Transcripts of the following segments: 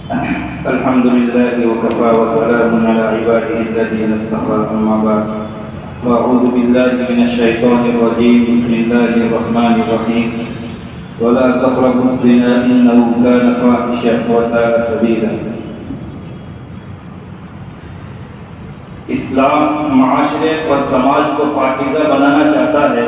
الحمد لله وكفى وسلام على عباده الذين اصطفى أما بعد فأعوذ بالله من الشيطان الرجيم بسم الله الرحمن الرحيم ولا تقربوا الزنا إنه كان فاحشة وساء سبيلا. اسلام معاشرے اور سماج کو پاکیزہ بنانا چاہتا ہے.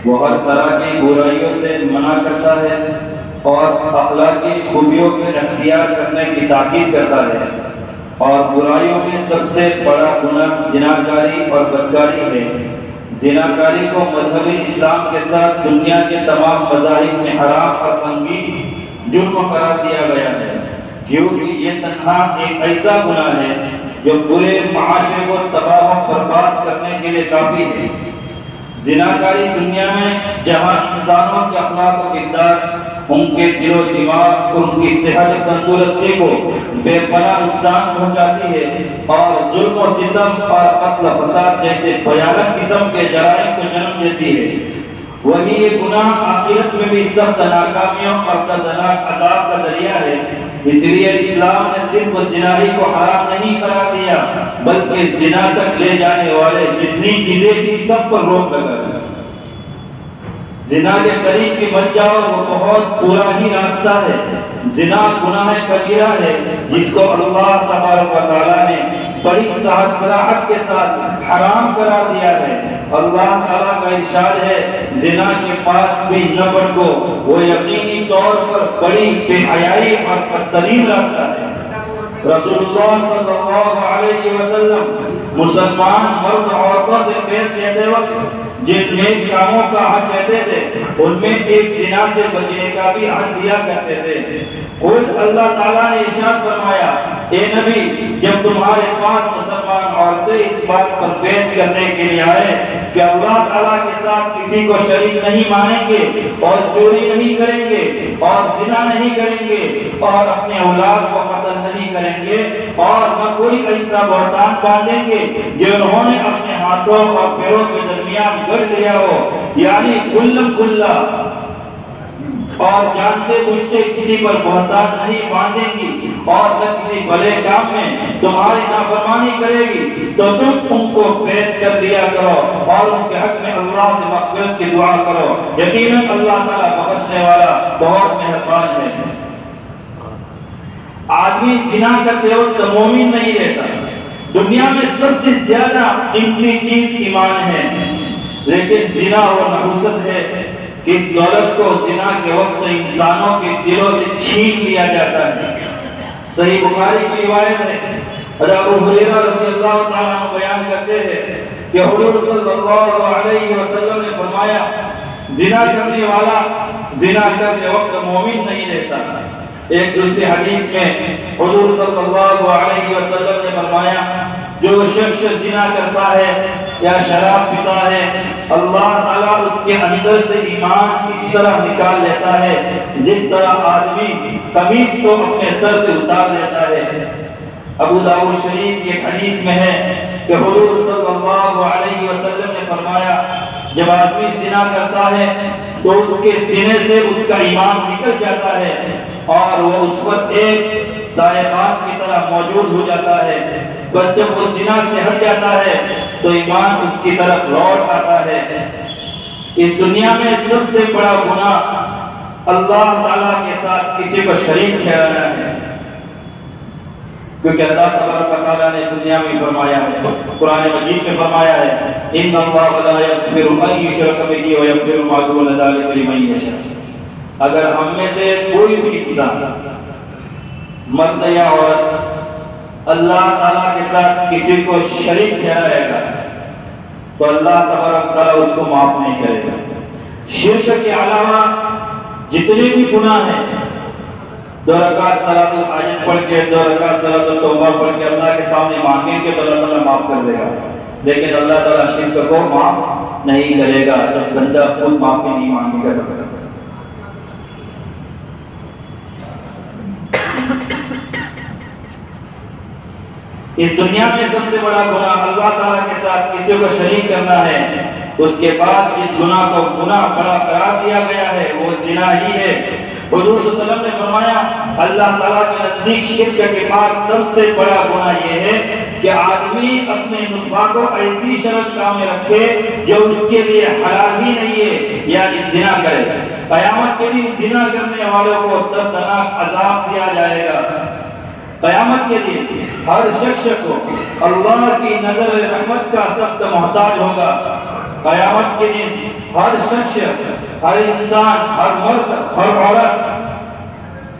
وہ ہر طرح کی برائیوں سے منع کرتا ہے اور اخلاقی خوبیوں کے اختیار کرنے کی تاکید کرتا ہے. اور برائیوں میں سب سے بڑا گناہ زناکاری اور بدکاری ہے. زناکاری کو مذہب اسلام کے ساتھ دنیا کے تمام مذاہب میں حرام اور سنگین جرم قرار دیا گیا ہے، کیونکہ یہ تنہا ایک ایسا گناہ ہے جو پورے معاشرے کو تباہ و برباد کرنے کے لیے کافی ہے. زناکاری دنیا میں جہاں انسانوں کے اخلاق و کردار، ان کے دل و دماغ اور ان کی صحت و تندرستی کو بے پناہ نقصان پہنچاتی ہے اور ظلم و ستم اور قتل و فساد جیسے بھیانک قسم کے جرائم کو جنم دیتی ہے، وہی یہ گناہ آخرت میں بھی سخت ناکامیوں اور دردناک عذاب کا ذریعہ ہے. اس لیے اسلام نے صرف زنائی کو حرام نہیں قرار دیا بلکہ زنا تک لے جانے والے جتنی چیزیں تھی سب پر روک لگا دی. زنا کے قریب کی بچ جاؤ وہ بہت برا ہی راستہ ہے. زنا گناہ کبیرہ ہے جس کو اللہ تبارک و تعالیٰ نے بڑی صراحت کے ساتھ حرام قرار دیا ہے. اللہ تعالیٰ کا ارشاد ہے زنا کے پاس بھی نہ بڑھو، وہ یقینی طور پر بڑی بے حیائی اور بدترین راستہ ہے. رسول اللہ صلی اللہ علیہ وسلم مسلمان مرد عورتوں سے پیش دیتے وقت جن نیک کاموں کا حق دیتے تھے ان میں ایک زنا سے بچنے کا بھی حق دیا کرتے تھے. خود اللہ تعالیٰ نے ارشاد فرمایا اے نبی جب تمہارے پاس مسلمان عورتیں اس بات پر بیعت کرنے کے لیے آئے کہ اللہ تعالیٰ کے ساتھ کسی کو شریک نہیں مانیں گے اور چوری نہیں کریں گے اور زنا نہیں کریں گے اور اپنے اولاد کو قتل نہیں کریں گے اور نہ کوئی ایسا بہتان باندھیں گے جو انہوں نے اپنے ہاتھوں اور پیروں کے درمیان گڑھ لیا ہو، یعنی کھلم کھلا اور جانتے بوجھتے کسی پر بہتان نہیں باندھیں گی اور نہ کسی بھلے کام میں تمہاری نافرمانی کرے گی تو تم ان کو بیعت کر دیا کرو اور ان کے حق میں اللہ سے مغفرت کی دعا کرو. یقیناً اللہ تعالیٰ بخشنے والا بہت مہربان ہے. آدمی زنا کرتے وقت مومن نہیں رہتا. دنیا میں سب سے زیادہ قیمتی چیز ایمان ہے، لیکن زنا وہ نحوست ہے کہ اس دولت کو زنا کے وقت انسانوں کے دلوں سے چھین لیا جاتا ہے. صحیح بخاری کی روایت ہے، ابو ہریرہ رضی اللہ تعالیٰ عنہ بیان کرتے ہیں کہ حضور صلی اللہ علیہ وسلم نے فرمایا زنا کرنے والا زنا کرتے وقت مومن نہیں رہتا. ایک دوسری حدیث میں حضور صلی اللہ علیہ وسلم نے فرمایا جو شخص زنا کرتا ہے یا شراب پیتا ہے اللہ تعالیٰ اس کے اندر سے ایمان اس طرح نکال لیتا ہے جس طرح آدمی قمیص کو اپنے سر سے اتار لیتا ہے. ابو داؤد شریف کی حدیث میں ہے کہ حضور صلی اللہ علیہ وسلم نے فرمایا جب آدمی زنا کرتا ہے تو اس کے سینے سے اس کا ایمان نکل جاتا ہے اور وہ اس وقت ایک سائبان کی طرح موجود ہو جاتا ہے. بس جب وہ زنا سے ہٹ جاتا ہے تو ایمان اس کی طرف لوٹ آتا ہے. اس دنیا میں سب سے بڑا گناہ اللہ تعالیٰ کے ساتھ کسی کو شریک ٹھہرانا ہے، کیونکہ اللہ تبارک و تعالیٰ نے دنیا میں فرمایا ہے، قرآن مجید میں فرمایا ہے ان اللہ لا یغفر ان یشرک بہ ویغفر ما دون ذلک لمن یشاء. اگر ہم میں سے کوئی بھی انسان مرد یا عورت اللہ تعالیٰ کے ساتھ کسی کو شریک ٹھہرائے گا تو اللہ تبارک و تعالیٰ اس کو معاف نہیں کرے گا. شرک کے علاوہ جتنے بھی گناہ ہیں 2 رکعت صلاۃ الحاجت پڑھ کے 2 رکعت صلاۃ التوبہ پڑھ کے اللہ کے سامنے مانگیں گے تو اللہ تعالیٰ معاف کر دے گا، لیکن اللہ تعالیٰ شرک کو معاف نہیں کرے گا جب بندہ خود معافی نہیں مانگے گا. اس دنیا میں سب سے بڑا گناہ اللہ تعالیٰ کے ساتھ کسی کو شریک کرنا ہے. اس کے بعد جس گناہ کو گناہ بڑا قرار دیا گیا ہے وہ زنا ہی ہے۔ حضور صلی اللہ علیہ وسلم نے فرمایا اللہ تعالیٰ کے نزدیک شرک کے بعد سب سے بڑا گناہ یہ ہے کہ آدمی اپنے نطفہ کو ایسی شرط میں رکھے جو اس کے لیے حلال ہی نہیں ہے، یعنی زنا کرے۔ قیامت کے دن زنا کرنے والوں کو دردناک عذاب دیا جائے گا۔ قیامت کے دن ہر شخص کو اللہ کی نظر رحمت کا سخت محتاج ہوگا۔ قیامت کے دن ہر شخص، ہر انسان، ہر مرد، ہر عورت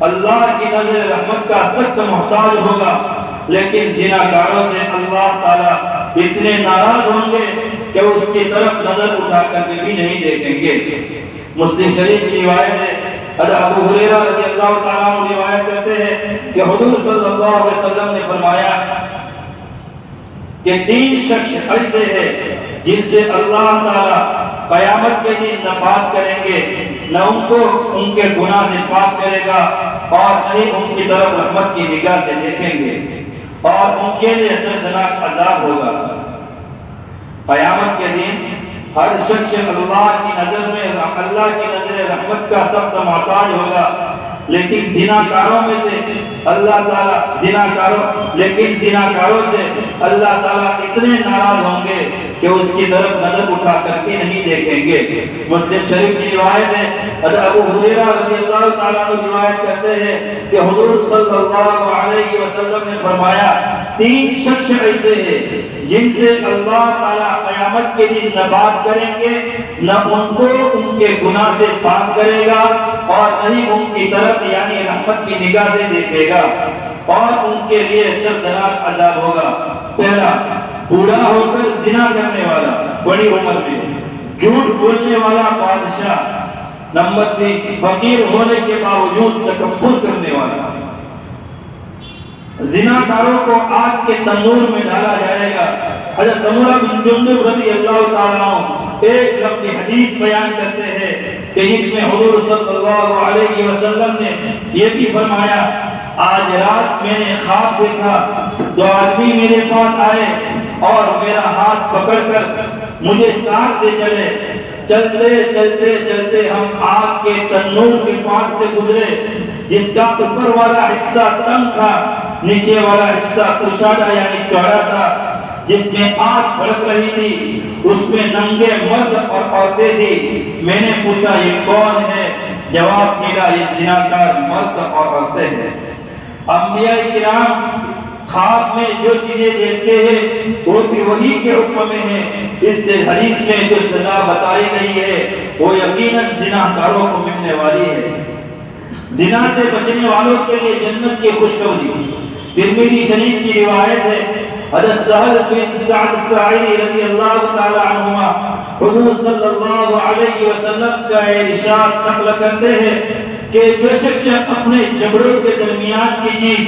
اللہ کی نظر رحمت کا سخت محتاج ہوگا، لیکن زناکاروں سے اللہ تعالیٰ اتنے ناراض ہوں گے کہ اس کی طرف نظر اٹھا کر بھی نہیں دیکھیں گے۔ مسلم شریف کی روایت ہے، حضرت ابو ہریرہ رضی اللہ تعالیٰ عنہ روایت کرتے ہیں کہ حضور صلی اللہ علیہ وسلم نے فرمایا کہ 3 شخص ایسے ہیں جن سے اللہ تعالیٰ قیامت کے دن نہ بات کریں گے، نہ ان کو ان کے گناہ سے پاک کرے گا اور نہ ہی ان کی طرف رحمت کی نگاہ سے دیکھیں گے، اور ان کے لیے دردناک عذاب ہوگا۔ قیامت کے دن ہر شخص اللہ کی نظر میں اللہ کی نظر رحمت کا سخت محتاج ہوگا، لیکن زناکاروں میں سے اللہ تعالیٰ زناکاروں سے اللہ تعالیٰ اتنے ناراض ہوں گے کہ اس کی طرف نظر اٹھا کر کے نہیں دیکھیں گے۔ مسلم شریف کی روایت ہے، حضرت ابو ہریرہ رضی اللہ تعالیٰ عنہ روایت کرتے ہیں کہ حضور صلی اللہ علیہ وسلم نے فرمایا 3 شخص ایسے ہیں جن سے اللہ تعالیٰ قیامت کے دن نہ بات کریں گے، نہ ان کو ان کے گناہ سے پاک کرے گا اور نہ ہی ان کی طرف یعنی رحمت کی نگاہ سے دیکھے گا، اور ان کے لیے دردناک عذاب ہوگا۔ پہلا، بوڑھا ہو کر زنا کرنے والا بڑی عمر میں، جھوٹ بولنے والا بادشاہ۔ نمبر 3، فقیر ہونے کے باوجود تکبر کرنے والا۔ زناکاروں کو آگ کے تندور میں ڈالا جائے گا۔ حضرت سمرہ بن جندب رضی اللہ تعالیٰ عنہ ایک لفظ حدیث بیان کرتے ہیں کہ جس میں حضور صلی اللہ علیہ وسلم نے یہ بھی فرمایا، آج رات میں نے خواب دیکھا، 2 آدمی میرے پاس آئے اور میرا ہاتھ پکڑ کر مجھے ساتھ لے چلے۔ چلتے چلتے چلتے ہم آگ کے تنور کے پاس سے گزرے جس کا اوپر والا حصہ تنگ تھا، نیچے والا حصہ کشادہ یعنی چوڑا تھا، جس میں آگ بھڑک رہی تھی، اس میں ننگے مرد اور عورتیں تھی۔ میں نے پوچھا یہ کون ہے؟ جواب ملا یہ زناکار مرد اور عورتیں ہیں۔ انبیاء کرام خواب میں جو چیزیں دیکھتے ہیں وہ بھی وہی کے حکم میں ہیں۔ اس سے حدیث میں جو سزا بتائی گئی ہے وہ یقیناً زناکاروں کو ملنے والی ہے۔ زنا سے بچنے والوں کے لیے جنت کی خوشخبری۔ ترمذی شریف کی روایت ہے، حضرت سہل بن سعد الساعدی رضی اللہ تعالی عنہما حضور صلی اللہ علیہ وسلم کا ارشاد نقل کرتے ہیں کہ جو شخص اپنے جبڑوں کے درمیان کی چیز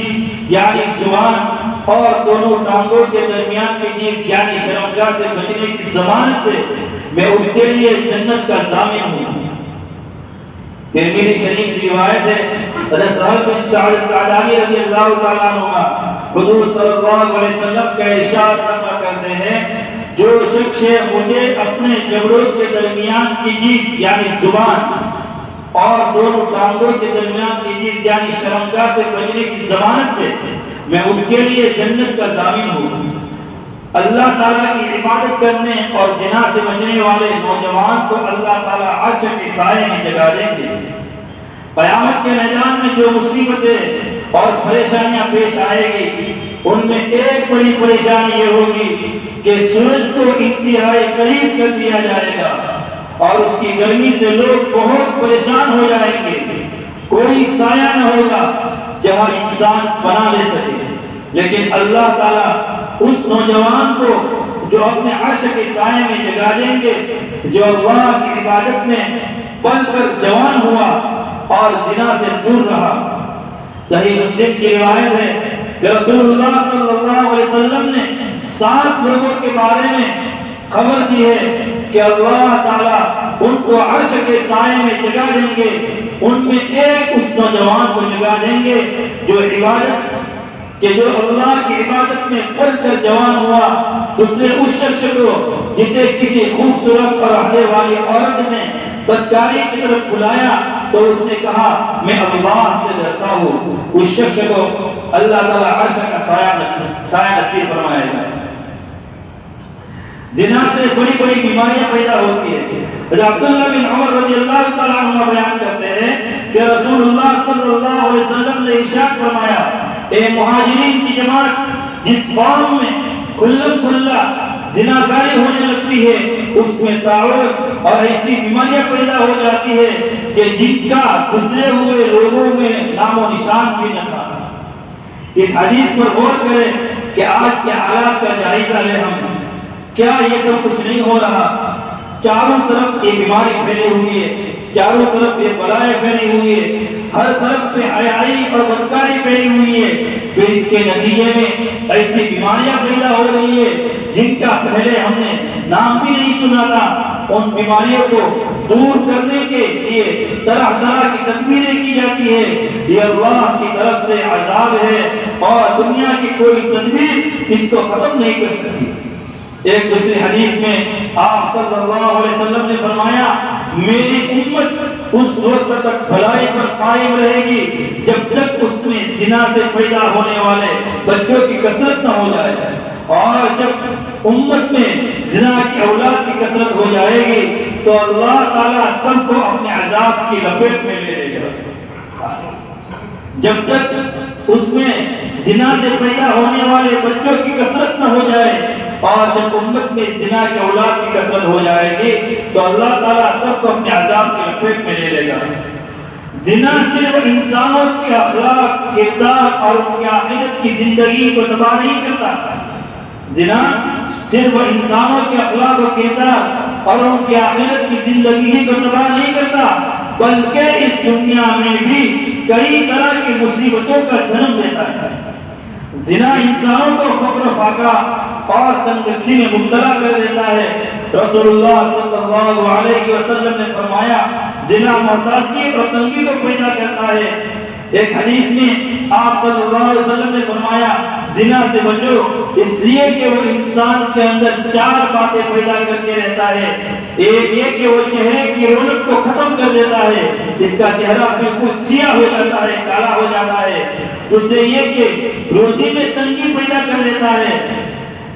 یعنی زبان اور دونوں ٹانگوں کے درمیان کی چیز یعنی شرمگاہ سے بچنے کی ضمانت ہے، میں اس کے لیے جنت کا ضامن ہوں۔ ترمذی شریف کی روایت ہے، حضرت سہل بن سعد الساعدی رضی اللہ تعالیٰ عنہ حضور صلی اللہ علیہ وسلم کا ارشاد نقل کرتے ہیں، جو شخص مجھے اپنے جبڑوں کے درمیان کی چیز یعنی زبان اور دونوں ٹانگوں کے درمیان کی چیز یعنی شرمگاہ سے بچنے کی ضمانت ہے، میں اس کے لیے جنت کا ضامن ہوں۔ اللہ تعالیٰ کی عبادت کرنے اور زنا سے بچنے والے نوجوان کو اللہ تعالیٰ عرش کے سائے میں جگا دیں گے۔ قیامت کے میدان میں جو مصیبتیں اور پریشانیاں پیش آئے گی ان میں ایک بڑی پریشانی یہ ہوگی کہ سورج کو انتہائی قریب کر دیا جائے گا اور اس کی گرمی سے لوگ بہت پریشان ہو جائیں گے۔ کوئی سایہ نہ ہوگا جہاں انسان پناہ لے سکے، لیکن اللہ تعالیٰ اس نوجوان کو جو اپنے عرش کے سائے میں جگا دیں گے، جو اللہ کی عبادت میں پل کر جوان ہوا اور زنا سے دور رہا۔ صحیح مسلم کی روایت ہے کہ رسول اللہ صلی اللہ علیہ وسلم نے 7 لوگوں کے بارے میں خبر دی ہے کہ اللہ تعالیٰ ان کو عرش کے سائے میں جگا دیں گے۔ ان میں ایک اس نوجوان کو جگا دیں گے جو عبادت کہ جو اللہ کی عبادت میں پل کر جوان ہوا، اس نے اس شخص کو جسے کسی خوبصورت اور عہدے والی عورت نے بدکاری کی طرف بلایا تو اس نے کہا میں اللہ سے ڈرتا ہوں، اس شخص کو اللہ تعالیٰ عرش کا سایہ نصیب فرمائے گا۔ زنا سے بڑی بڑی بیماریاں پیدا ہوتی ہیں۔ عبداللہ بن عمر رضی اللہ تعالیٰ عنہ بیان کرتے ہیں کہ رسول اللہ صلی اللہ علیہ وسلم نے ارشاد فرمایا، اے مہاجرین کی جماعت، جس قوم میں کھلا زناکاری ہونے لگتی ہے اس میں تعارف اور ایسی بیماریاں پیدا ہو جاتی ہے کہ جن کا گزرے ہوئے لوگوں میں نام و نشان بھی نہ تھا۔ اس حدیث پر غور کریں کہ آج کے حالات کا جائزہ لیں ہم، کیا یہ سب کچھ نہیں ہو رہا؟ چاروں طرف یہ بیماری پھیلی ہوئی ہے، چاروں طرف یہ بلائیں پھیلی ہوئی ہے، ہر طرف پہ حیائی اور بدکاری پھیلی ہوئی ہے، پھر اس کے نتیجے میں ایسی بیماریاں پیدا ہو رہی ہے جن کا پہلے ہم نے نام بھی نہیں سنا تھا۔ ان بیماریوں کو دور کرنے کے لیے طرح طرح کی تدبیریں کی جاتی ہے، یہ اللہ کی طرف سے عذاب ہے اور دنیا کی کوئی تدبیر اس کو ختم نہیں کر سکتی۔ ایک دوسری حدیث میں آپ صلی اللہ علیہ وسلم نے فرمایا، میری امت اس وقت تک بھلائی پر قائم رہے گی جب تک اس میں زنا سے پیدا ہونے والے بچوں کی کثرت نہ ہو جائے، اور جب امت میں زنا کی اولاد کی کثرت ہو جائے گی تو اللہ تعالیٰ سب کو اپنے عذاب کی لپیٹ میں لے لے گا۔ جب تک اس میں زنا سے پیدا ہونے والے بچوں کی کثرت نہ ہو جائے اور جب امت میں زنا کی اولاد کی کثرت ہو جائے گی تو اللہ تعالیٰ سب کو اپنے عذاب کی لپیٹ میں لے لے گا۔ زنا صرف انسانوں کے اخلاق، کردار اور ان کی آخرت کی زندگی کو تباہ نہیں کرتا۔ زنا صرف انسانوں کے اخلاق و کردار اور ان کی آخرت کی زندگی کو تباہ نہیں کرتا، بلکہ اس دنیا میں بھی کئی طرح کی مصیبتوں کا جنم دیتا ہے۔ زنا انسانوں کو فقر و فاقہ اور تنگسی میں مبتلا کر دیتا ہے۔ رسول اللہ صلی اللہ علیہ وسلم نے فرمایا، زنا محتاجی اور تنگی کو پیدا کرتا ہے۔ ایک حدیث میں آپ صلی اللہ علیہ وسلم نے فرمایا، زنا سے بچو اس لیے کہ وہ انسان کے اندر چار باتیں پیدا کرتے رہتا ہے۔ ایک یہ کہ وہ چہرے کی رونق کو ختم کر دیتا ہے، اس کا چہرہ بالکل سیاہ ہو جاتا ہے، کالا ہو جاتا ہے۔ دوسرے یہ کہ روزی میں تنگی پیدا کر دیتا ہے۔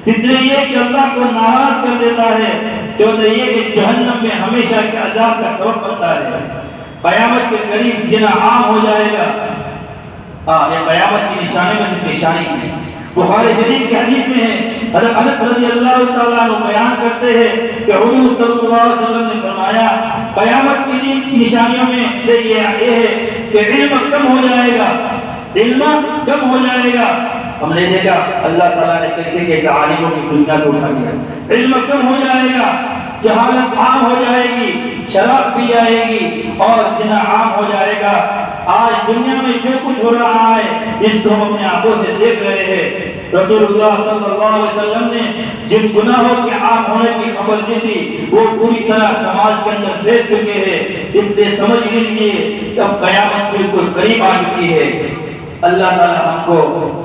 تیسرے یہ کہ اللہ کو ناراض کر دیتا ہے۔ چوتھے یہ کہ جہنم میں ہمیشہ کے عذاب کا سبب بنتا ہے۔ قیامت کے قریب زنا عام ہو جائے گا۔ یہ قیامت کی نشانی میں سے نشانی ہے۔ بخاری شریف کی حدیث میں ہے، حضرت انس رضی اللہ تعالیٰ عنہ بیان کرتے ہیں کہ حضور صلی اللہ علیہ وسلم نے فرمایا، قیامت کے دن کی نشانیوں میں سے یہ ہے کہ علم کم ہو جائے گا، علم کم ہو جائے گا۔ ہم نے دیکھا اللہ تعالیٰ نے کیسے کیسے عالموں کی دنیا سے اٹھا دیا۔ علم کم ہو جائے گا، جہالت عام ہو جائے گی، شراب پی جائے گی اور زنا عام ہو جائے گا۔ آج دنیا میں جو کچھ ہو رہا ہے اس کو ہم اپنے آنکھوں سے دیکھ رہے ہیں۔ رسول اللہ صلی اللہ علیہ وسلم نے جن گناہوں کے عام ہونے کی خبر دی تھی وہ پوری طرح سماج کے اندر پھیل چکے ہیں۔ اس سے سمجھ لیجیے کہ اب قیامت بالکل قریب آ چکی ہے۔ اللہ تعالی ہم کو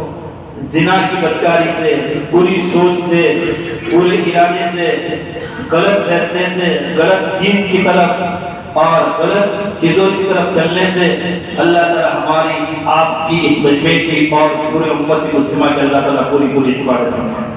زنا کی بدکاری سے، بری سوچ سے، برے ارادے سے، غلط فیصلے سے، غلط چیز کی طرف اور غلط چیزوں کی طرف چلنے سے اللہ تعالیٰ ہماری آپ کی اس مجمع کی اور پورے امت مسلمہ کے اللہ تعالیٰ پوری حفاظت فرمائے۔